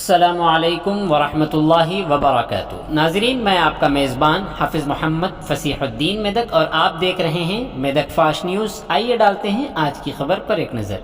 अस्सलामुअलैकुम वरहमतुल्लाहि वबरकातुहू। नाजरीन, मैं आपका मेज़बान हाफिज़ मोहम्मद फ़सीहुद्दीन मेदक और आप देख रहे हैं मेदक फास्ट न्यूज़। आइए डालते हैं आज की खबर पर एक नज़र।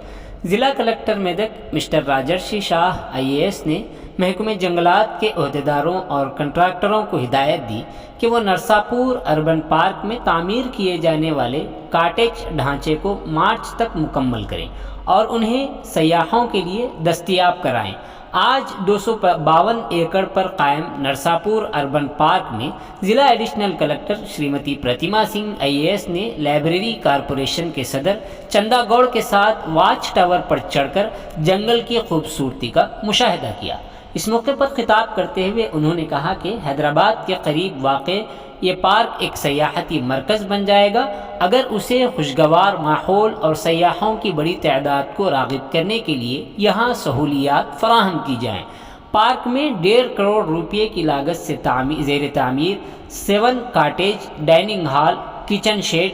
ज़िला कलेक्टर मेदक मिस्टर राजर्षि शाह IAS ने महकमे जंगलात के अहदेदारों और कंट्रैक्टरों को हिदायत दी कि वो नरसापुर अर्बन पार्क में तामीर किए जाने वाले काटेज ढांचे को मार्च तक मुकम्मल करें और उन्हें सयाहों के लिए दस्तयाब कराएं। आज 252 एकड़ पर कायम नरसापुर अर्बन पार्क में ज़िला एडिशनल कलेक्टर श्रीमती प्रतिमा सिंह IAS ने लाइब्रेरी कारपोरेशन के सदर चंदा गौड़ के साथ वाच टावर पर चढ़कर जंगल की खूबसूरती का मुशाहिदा किया। इस मौके पर खिताब करते हुए उन्होंने कहा कि हैदराबाद के करीब वाक़े ये पार्क एक सयाहती मरकज़ बन जाएगा अगर उसे खुशगवार माहौल और सयाहों की बड़ी तादाद को राग़िब करने के लिए यहाँ सहूलियात फराहम की जाएँ। पार्क में 1.5 करोड़ रुपये की लागत से ज़ेर तामीर 7 cottage, dining hall, kitchen shed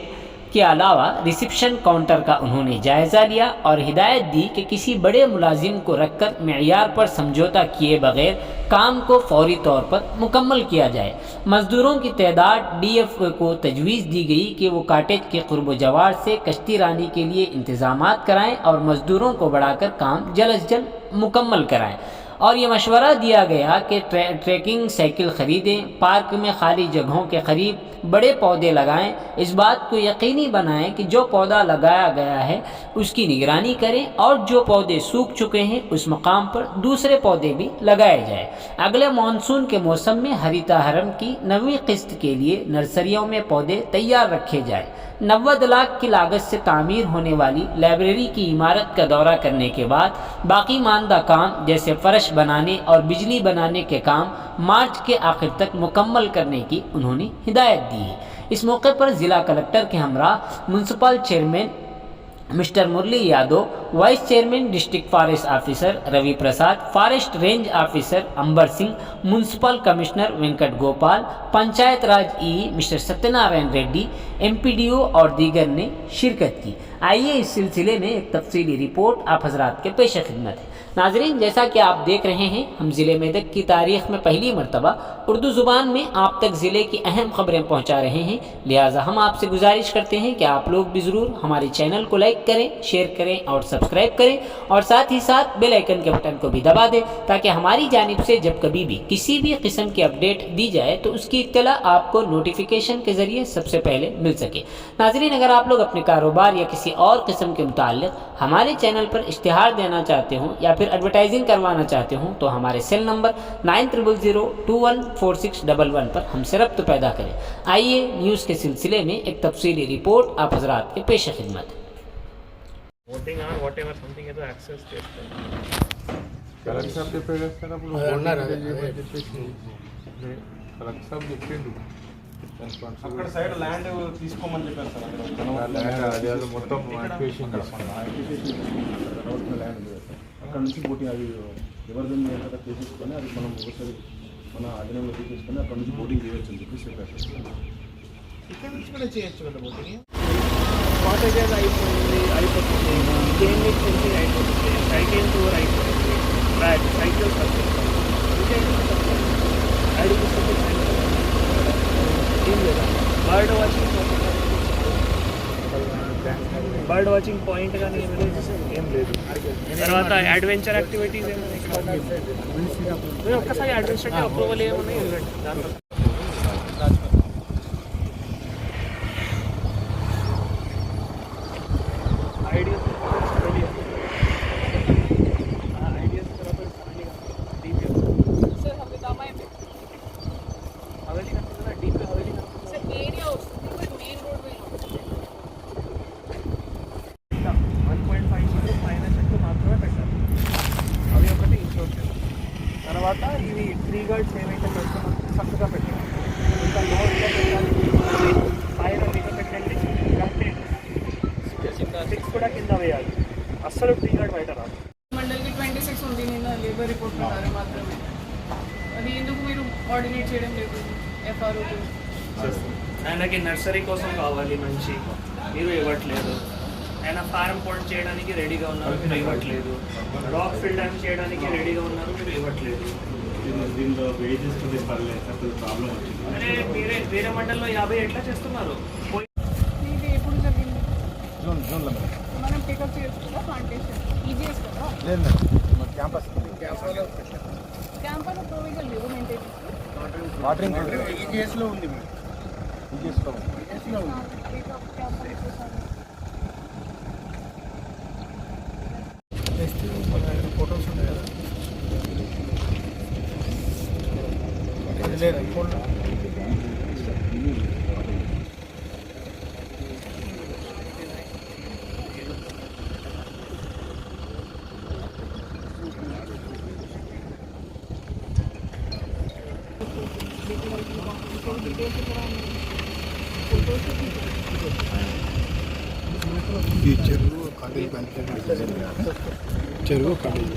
के अलावा रिसेप्शन काउंटर का उन्होंने जायज़ा लिया और हिदायत दी कि किसी बड़े मुलाजिम को रखकर मेयार पर समझौता किए बगैर काम को फौरी तौर पर मुकम्मल किया जाए। मज़दूरों की तादाद DF को तजवीज़ दी गई कि वो काटेज के क़ुर्ब जवार से कश्ती रानी के लिए इंतज़ामात कराएँ और मज़दूरों को बढ़ाकर काम जल्द अज जल्द मुकम्मल कराएँ। और ये मशवरा दिया गया कि ट्रैकिंग साइकिल ख़रीदें, पार्क में खाली जगहों के करीब बड़े पौधे लगाएं, इस बात को यकीनी बनाएं कि जो पौधा लगाया गया है उसकी निगरानी करें और जो पौधे सूख चुके हैं उस मकाम पर दूसरे पौधे भी लगाए जाएं। अगले मानसून के मौसम में हरिता हरम की 9वीं किस्त के लिए नर्सरियों में पौधे तैयार रखे जाएं। 90 लाख की लागत से तामीर होने वाली लाइब्रेरी की इमारत का दौरा करने के बाद बाकी मानदा काम जैसे फ़र्श बनाने और बिजली बनाने के काम मार्च के आखिर तक मुकम्मल करने की उन्होंने हिदायत दी है। इस मौके पर ज़िला कलेक्टर के हमरा municipal chairman mister Murali Yadav, vice chairman district forest officer Ravi Prasad, forest range officer Ambar Singh, municipal commissioner Venkat Gopal, Panchayat Raj EE mister Satyanarayana Reddy, MPDO और दीगर ने शिरकत की। आइए इस सिलसिले में एक तफसीली रिपोर्ट आप हजरात के पेश खिदमत है। नाजरीन, जैसा कि आप देख रहे हैं, हम ज़िले मेदक की तारीख़ में पहली मरतबा उर्दू ज़ुबान में आप तक ज़िले की अहम ख़बरें पहुँचा रहे हैं। लिहाजा हम आपसे गुजारिश करते हैं कि आप लोग भी ज़रूर हमारे चैनल को लाइक करें, शेयर करें और सब्सक्राइब करें और साथ ही साथ बेल आइकन के बटन को भी दबा दें ताकि हमारी जानिब से जब कभी भी किसी भी किस्म की अपडेट दी जाए तो उसकी इत्तला आपको नोटिफिकेशन के ज़रिए सबसे पहले मिल सके। नाजरीन, अगर आप लोग अपने कारोबार या किसी और किस्म के मुताल्लिक़ हमारे चैनल पर इश्तिहार देना चाहते हों या फिर एडवर्टाइजिंग करवाना चाहते हों तो हमारे सेल नंबर 9000214611 पर हमसे रब्त पैदा करें। आइए न्यूज़ के सिलसिले में एक तफसीली रिपोर्ट आप हजरात के पेश खिदमत। voting or whatever something is access collector సాబ్ చెప్పాడు సార్ అప్పుడు కలెక్టర్ సాబ్ చెప్పిండు అక్కడ సైడ్ ల్యాండ్ తీసుకోమని చెప్పారు సార్. అదే మొత్తం నోటిఫికేషన్ అక్కడ నుంచి బోటింగ్ అది ఎవరిదని తీసుకొని అది మనం ఒకసారి మన అధీనంలో తీసుకొని అక్కడ నుంచి బోటింగ్ చేయవచ్చు అని చెప్పి చెప్పారు. ఇక్కడ నుంచి కూడా చేయొచ్చు కదా బోటింగ్. కాటేజెస్ అయిపోతుంది, గేమ్ ఫెన్సింగ్ అయిపోతుంది, సైకిల్ టూర్ అయిపోతుంది, సైకిల్ ఏం లేదా బర్డ్ వాచింగ్ పాయింట్ కానీ ఏం లేదు. తర్వాత అడ్వెంచర్ యాక్టివిటీస్ ఒక్కసారి అడ్మినిస్ట్రేటివ్ అప్రూవల్ ఏమున్నాయి దాంట్లో తర్వాత ఇవి 3 గార్డ్స్ ఏవైతే పెడతామో చక్కగా పెట్టాలి. ఇంకా లోడ్గా పెట్టాలి, పైన మీద పెట్టండి, కంప్లీట్ 6 కూడా కింద వేయాలి. అస్సలు 3 గార్డ్ బయట రాదు. మండల్కి 26 ఉంది నిన్న లేబర్ రిపోర్ట్ ప్రకారం మాత్రమే. అది ఎందుకు మీరు కోఆర్డినేట్ చేయడం లేదు? FRO ఆయనకి నర్సరీ కోసం కావాలి మంచి, మీరు ఇవ్వట్లేదు. ఆయన ఫారం పాయింట్ చేయడానికి రెడీగా ఉన్నారు, మీరు ఇవ్వట్లేదు. రాక్ ఫిల్ డ్యామ్ చేయడానికి రెడీగా ఉన్నారు, మీరు ఇవ్వట్లేదు. దీనిలో వేజెస్ కొద్దిగా పర్లేదు సార్, కొద్దిగా ప్రాబ్లం వచ్చింది. అరే వేరే మండలంలో 50 ఎట్లా చేస్తున్నారు? ఇది ఎప్పుడు జరిగింది? జూన్లో మేడం. మనం పికప్ చేయొచ్చు కదా ప్లాంటేషన్ ఈజీఎస్ కదా. లేదు మేడం, మా క్యాంపస్లో క్యాంపస్లో ప్రొవిజన్ లేదు మెయింటెనెన్స్. వాటరింగ్ ఈజీఎస్లో ఉంది మేడం. ఈజీఎస్లో ఉంది. పికప్ క్యాంపస్ ఫోటోస్ ఉన్నాయి కదా. లేదు ఫోటో ఈ చెరువు కడలు చెరువు కడలు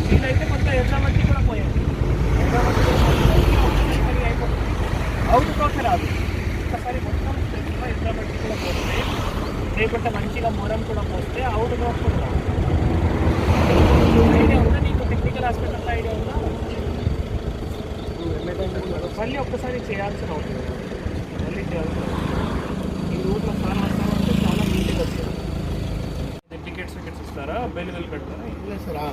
నేనైతే కొంత ఎట్లా మట్టి కూడా పోయాను. అవుట్ ఫ్లోకి రాదు, ఒకసారి మొత్తం ఎట్లా మట్టి కూడా పోస్తే, లేకుంటే మంచిగా మొరం కూడా పోస్తే అవుట్ ఫ్లోక్ కూడా రాదు. ఐడియా ఉందా నీకు? టెక్నికల్ హాస్పిటల్ ఐడియా ఉందా? మళ్ళీ ఒక్కసారి చేయాల్సిన అవుతుంది, మళ్ళీ చేయాల్సిన ఈ ఊర్లో ఫార్మ్ వస్తామంటే చాలా నీట్గా వచ్చారు. టికెట్స్ ఇస్తారా? బెల్ పెడతారా?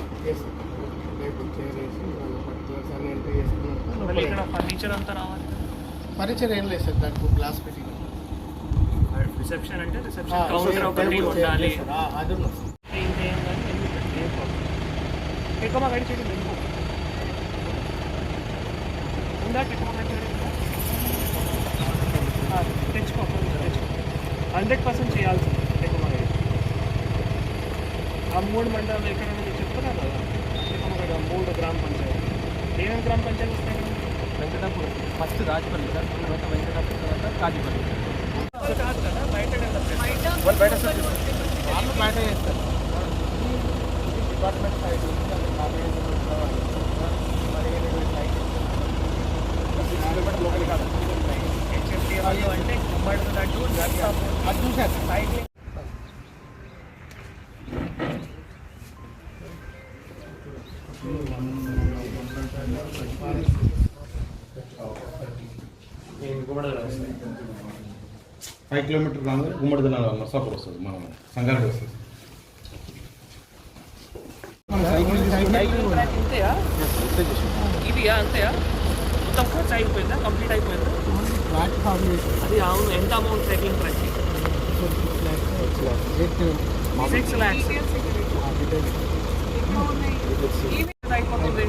మళ్ళీ ఇక్కడ ఫర్నిచర్ అంతా రావాలి. ఫర్నిచర్ ఏం లేదు సార్, దానికి గ్లాస్ పెట్టి రిసెప్షన్ అంటే రిసెప్షన్ కౌంటర్ ఒకటి ఉండాలి. అది ఇంకేం కానీ ఏం ప్రాబ్లం. ఎక్కువ గడి చేయడం ఎందుకు ఉందా? ఎక్కువ తెచ్చుకో 100% చేయాల్సింది. ఎక్కువ గడి ఆ 3 మండలాలు ఎక్కడ చెప్తున్నారు కదా. ఎక్కువ 3 గ్రామ పంచాయతీ. ఏమేమి గ్రామ పంచాయతీ వస్తాయి? వెంకటాపురం ఫస్ట్ రాజపల్లి సార్, తర్వాత వెంకటాపురం, తర్వాత కాజీపల్లి. కాదు కదా, బయట వాళ్ళు బయట సార్ వాళ్ళు బయట చేస్తారు. డిపార్ట్మెంట్ సైడ్ లోకల్ కాదు హెచ్ఎఫ్టీ వాళ్ళు అంటే గుమ్మడి లడ్డు అది చూశారు సైడ్ గుమ్మడి 5 కిలోమీటర్ రాగానే గుమ్మడిదల నర్సాపూర్ వస్తుంది, మనం సంగారెడ్డి వస్తుంది. సైక్లింగ్ ట్రాక్ ఇంతయా? ఇదియా అంతయా? మొత్తం ఖర్చు అయిపోయిందా? కంప్లీట్ అయిపోయిందా? అది అవును. ఎంత అమౌంట్ సైక్లింగ్ ట్రాక్? 6 lakhs. ఎక్కడ ఉన్నాయి? అయిపోతుంది.